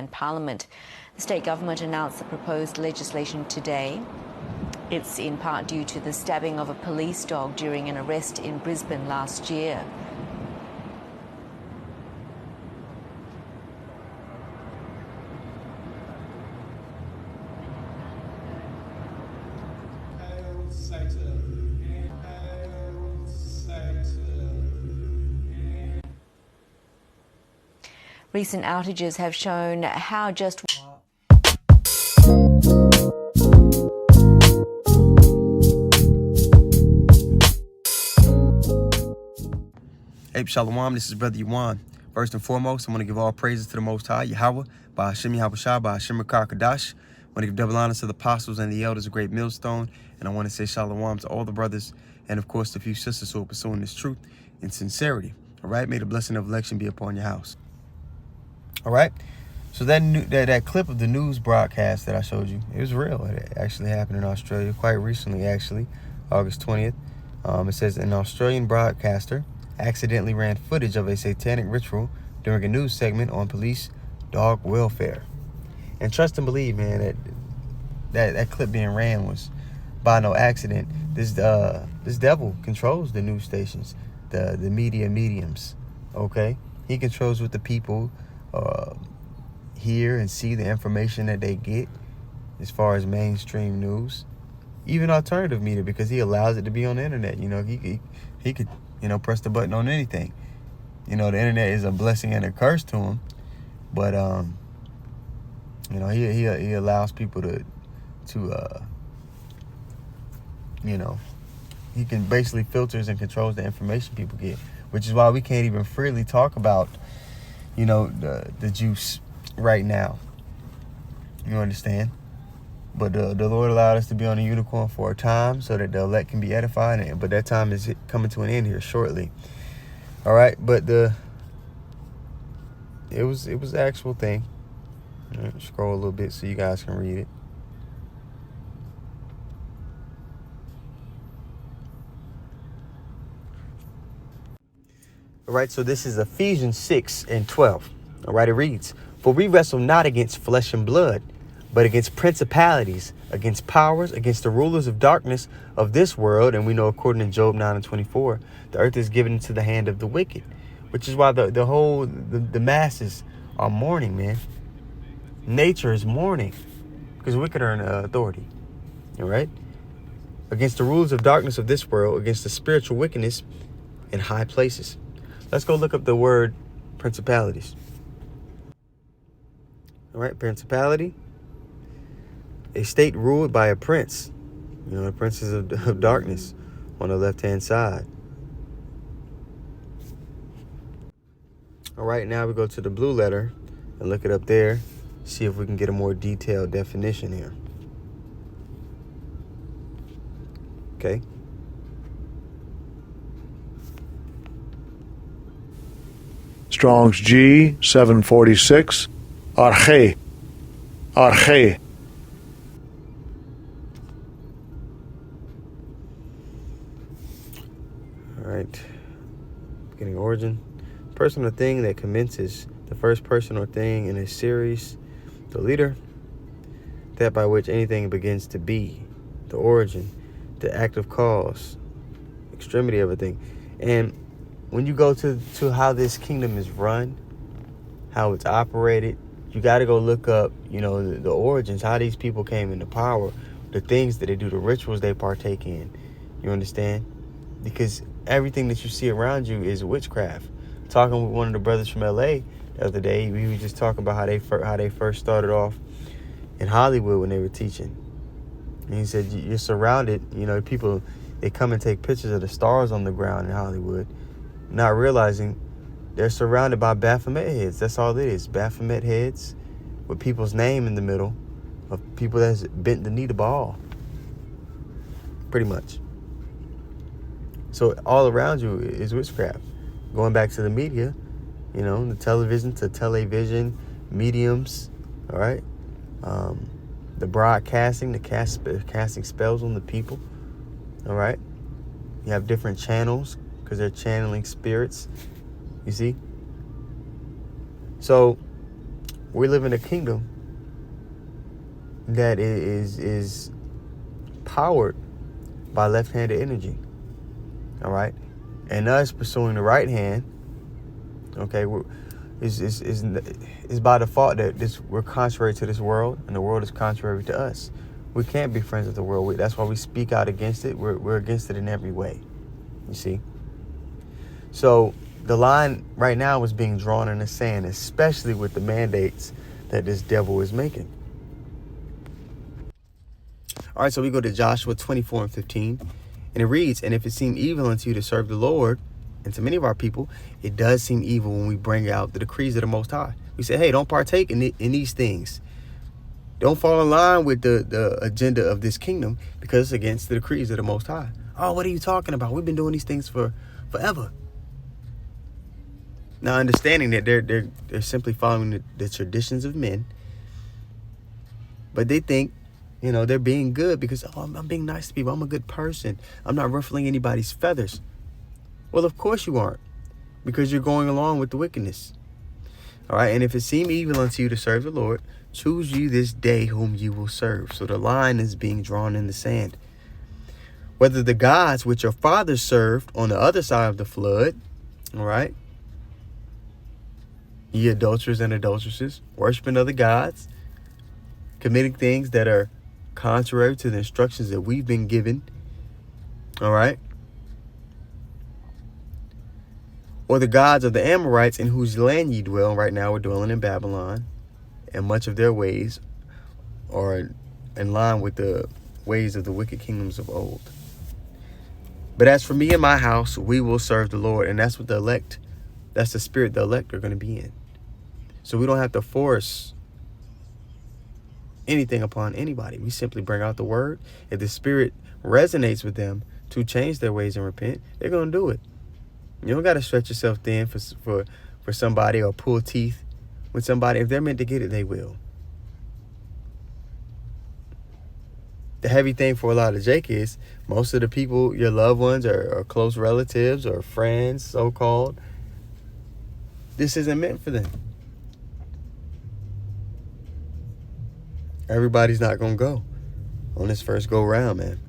and Parliament. The state government announced the proposed legislation today. It's in part due to the stabbing of a police dog during an arrest in Brisbane last year. Recent outages have shown how just Hey, Shalom, this is Brother Yuan. First and foremost, I want to give all praises to the Most High, Yahweh, by Hashem Yahweh Shah, by Hashem Rakar Kadash. I want to give double honors to the apostles and the elders of Great Millstone. And I want to say Shalom to all the brothers and, of course, the few sisters who are pursuing this truth in sincerity. All right? May the blessing of election be upon your house. All right? So that clip of the news broadcast that I showed you, it was real. It actually happened in Australia quite recently, actually, August 20th. It says an Australian broadcaster accidentally ran footage of a satanic ritual during a news segment on police dog welfare. And trust and believe, man, that clip being ran was by no accident. This devil controls the news stations, the media mediums, okay? He controls what the people hear and see, the information that they get as far as mainstream news, even alternative media, because he allows it to be on the internet. You know, he could, you know, press the button on anything. You know, the internet is a blessing and a curse to him, but you know, he allows people to you know, he can basically filters and controls the information people get, which is why we can't even freely talk about, you know, the juice right now. You understand? But the Lord allowed us to be on a unicorn for a time so that the elect can be edified. But that time is coming to an end here shortly. All right, but it was the actual thing. Scroll a little bit so you guys can read it. All right, so this is Ephesians 6:12. All right, it reads, "For we wrestle not against flesh and blood, but against principalities, against powers, against the rulers of darkness of this world." And we know, according to Job 9:24, the earth is given into the hand of the wicked, which is why the masses are mourning, man. Nature is mourning because wicked are in authority. All right? Against the rulers of darkness of this world, against the spiritual wickedness in high places. Let's go look up the word principalities. All right, principality. A state ruled by a prince. You know, the princes of darkness on the left-hand side. All right, now we go to the blue letter and look it up there. See if we can get a more detailed definition here. Okay. Strong's G 746. Arche. Arche. All right. Beginning origin. Person or thing that commences, the first person or thing in a series. The leader. That by which anything begins to be. The origin. The active cause. Extremity of a thing. And when you go to how this kingdom is run, how it's operated, you got to go look up, you know, the origins, how these people came into power, the things that they do, the rituals they partake in. You understand? Because everything that you see around you is witchcraft. Talking with one of the brothers from LA the other day, we were just talking about how they first started off in Hollywood when they were teaching. And he said, you're surrounded, you know, people, they come and take pictures of the stars on the ground in Hollywood, not realizing they're surrounded by Baphomet heads. That's all it is. Baphomet heads with people's name in the middle of people that's bent the knee to Baal. Pretty much. So all around you is witchcraft. Going back to the media, you know, the television to television, mediums, all right? The broadcasting, casting spells on the people, all right? You have different channels because they're channeling spirits. You see? So We live in a kingdom that is powered by left-handed energy. All right, and us pursuing the right hand, okay, is by default that we're contrary to this world, and the world is contrary to us. We can't be friends with the world. That's why we speak out against it. We're against it in every way. You see. So the line right now is being drawn in the sand, especially with the mandates that this devil is making. All right, so we go to Joshua 24:15, and it reads, "And if it seem evil unto you to serve the Lord," and to many of our people, it does seem evil when we bring out the decrees of the Most High. We say, hey, don't partake in these things. Don't fall in line with the agenda of this kingdom because it's against the decrees of the Most High. Oh, what are you talking about? We've been doing these things for forever. Now, understanding that they're simply following the traditions of men, but they think, they're being good because, I'm being nice to people. I'm a good person. I'm not ruffling anybody's feathers. Well, of course you aren't, because you're going along with the wickedness. All right, and if it seem evil unto you to serve the Lord, choose you this day whom you will serve. So the line is being drawn in the sand. Whether the gods which your fathers served on the other side of the flood, all right, ye adulterers and adulteresses, worshiping other gods, committing things that are contrary to the instructions that we've been given, all right, or the gods of the Amorites in whose land ye dwell. Right now we're dwelling in Babylon, and much of their ways are in line with the ways of the wicked kingdoms of old. But as for me and my house, we will serve the Lord. And that's what that's the spirit the elect are going to be in. So we don't have to force anything upon anybody. We simply bring out the word. If the spirit resonates with them to change their ways and repent, they're going to do it. You don't got to stretch yourself thin for somebody or pull teeth with somebody. If they're meant to get it, they will. The heavy thing for a lot of Jake is most of the people, your loved ones or close relatives or friends, so-called, this isn't meant for them. Everybody's not going to go on this first go round, man.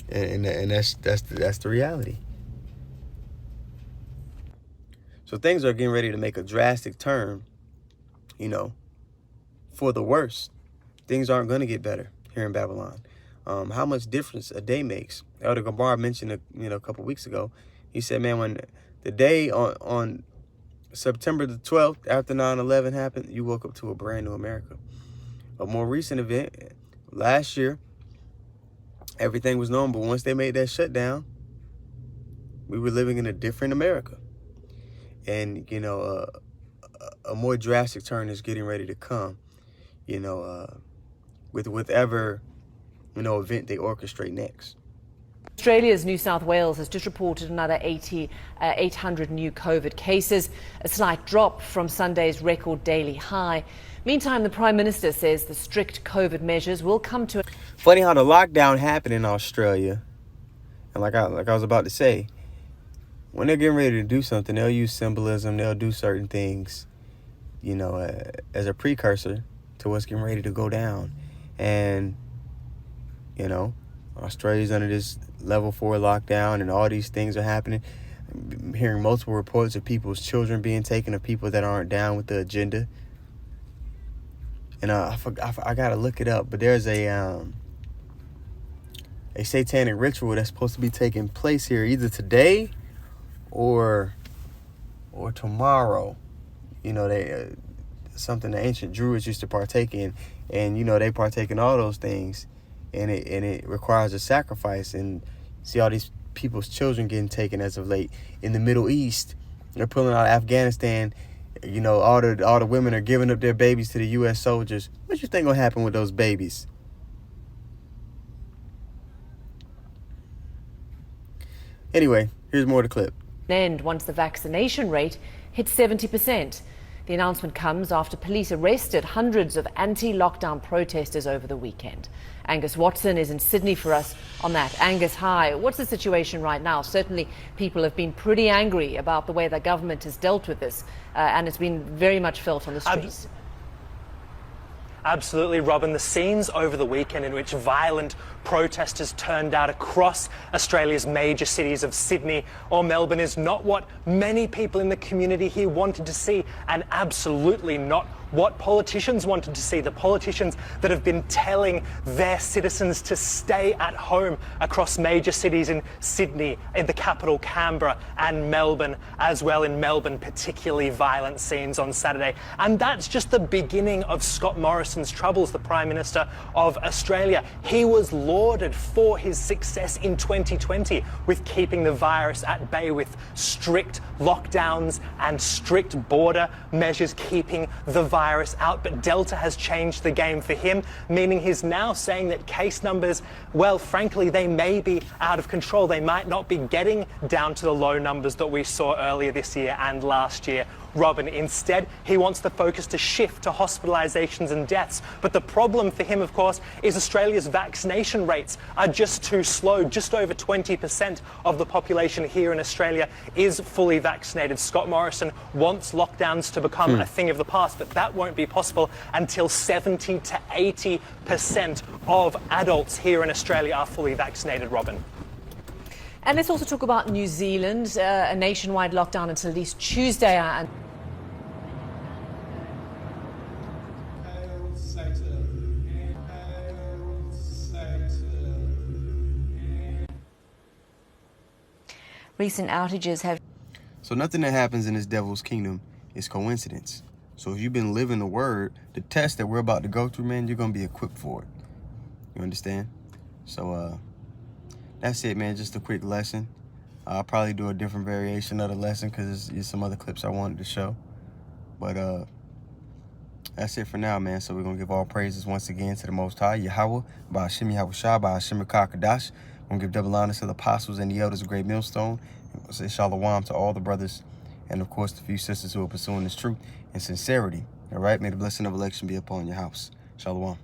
And that's the reality. So things are getting ready to make a drastic turn, for the worse. Things aren't going to get better here in Babylon. How much difference a day makes. Elder Gabar mentioned, a couple weeks ago. He said, man, when the day on September the 12th, after 9/11 happened, you woke up to a brand new America. A more recent event, last year, everything was normal. But once they made that shutdown, we were living in a different America. And, a more drastic turn is getting ready to come, with whatever, event they orchestrate next. Australia's New South Wales has just reported another 800 new COVID cases, a slight drop from Sunday's record daily high. Meantime, the Prime Minister says the strict COVID measures will come to... Funny how the lockdown happened in Australia. And like I was about to say, when they're getting ready to do something, they'll use symbolism. They'll do certain things, as a precursor to what's getting ready to go down. And, Australia's under this level 4 lockdown and all these things are happening. I'm hearing multiple reports of people's children being taken, of people that aren't down with the agenda. And I got to look it up, but there's a satanic ritual that's supposed to be taking place here either today or tomorrow. They something the ancient Druids used to partake in, and they partake in all those things, and it requires a sacrifice. And see all these people's children getting taken as of late in the Middle East. They're pulling out of Afghanistan. All the women are giving up their babies to the U.S. soldiers. What you think will happen with those babies? Anyway, here's more of the clip. End once the vaccination rate hits 70%. The announcement comes after police arrested hundreds of anti-lockdown protesters over the weekend. Angus Watson is in Sydney for us on that. Angus, hi. What's the situation right now? Certainly people have been pretty angry about the way the government has dealt with this, and it's been very much felt on the streets. Absolutely, Robin. The scenes over the weekend in which violent protesters turned out across Australia's major cities of Sydney or Melbourne is not what many people in the community here wanted to see, and absolutely not what politicians wanted to see. The politicians that have been telling their citizens to stay at home across major cities in Sydney, in the capital Canberra, and Melbourne as well. In Melbourne, particularly violent scenes on Saturday. And that's just the beginning of Scott Morrison's troubles, the Prime Minister of Australia. He was lauded for his success in 2020 with keeping the virus at bay with strict lockdowns and strict border measures, keeping the virus out. But Delta has changed the game for him, meaning he's now saying that case numbers, well, frankly, they may be out of control. They might not be getting down to the low numbers that we saw earlier this year and last year, Robin. Instead, he wants the focus to shift to hospitalisations and deaths. But the problem for him, of course, is Australia's vaccination rates are just too slow. Just over 20% of the population here in Australia is fully vaccinated. Scott Morrison wants lockdowns to become a thing of the past, but that won't be possible until 70 to 80% of adults here in Australia are fully vaccinated, Robin. And let's also talk about New Zealand, a nationwide lockdown until at least Tuesday. And Recent outages have... So nothing that happens in this devil's kingdom is coincidence. So if you've been living the word, the test that we're about to go through, man, you're going to be equipped for it. You understand? So that's it, man. Just a quick lesson. I'll probably do a different variation of the lesson because there's some other clips I wanted to show. But that's it for now, man. So we're going to give all praises once again to the Most High, Yahweh, Ba'ashem Yahushua, Ba'ashem Kakadash. We're going to give double honors to the apostles and the elders of Great Millstone. We'll say shalom to all the brothers and, of course, the few sisters who are pursuing this truth and sincerity. All right? May the blessing of election be upon your house. Shalom.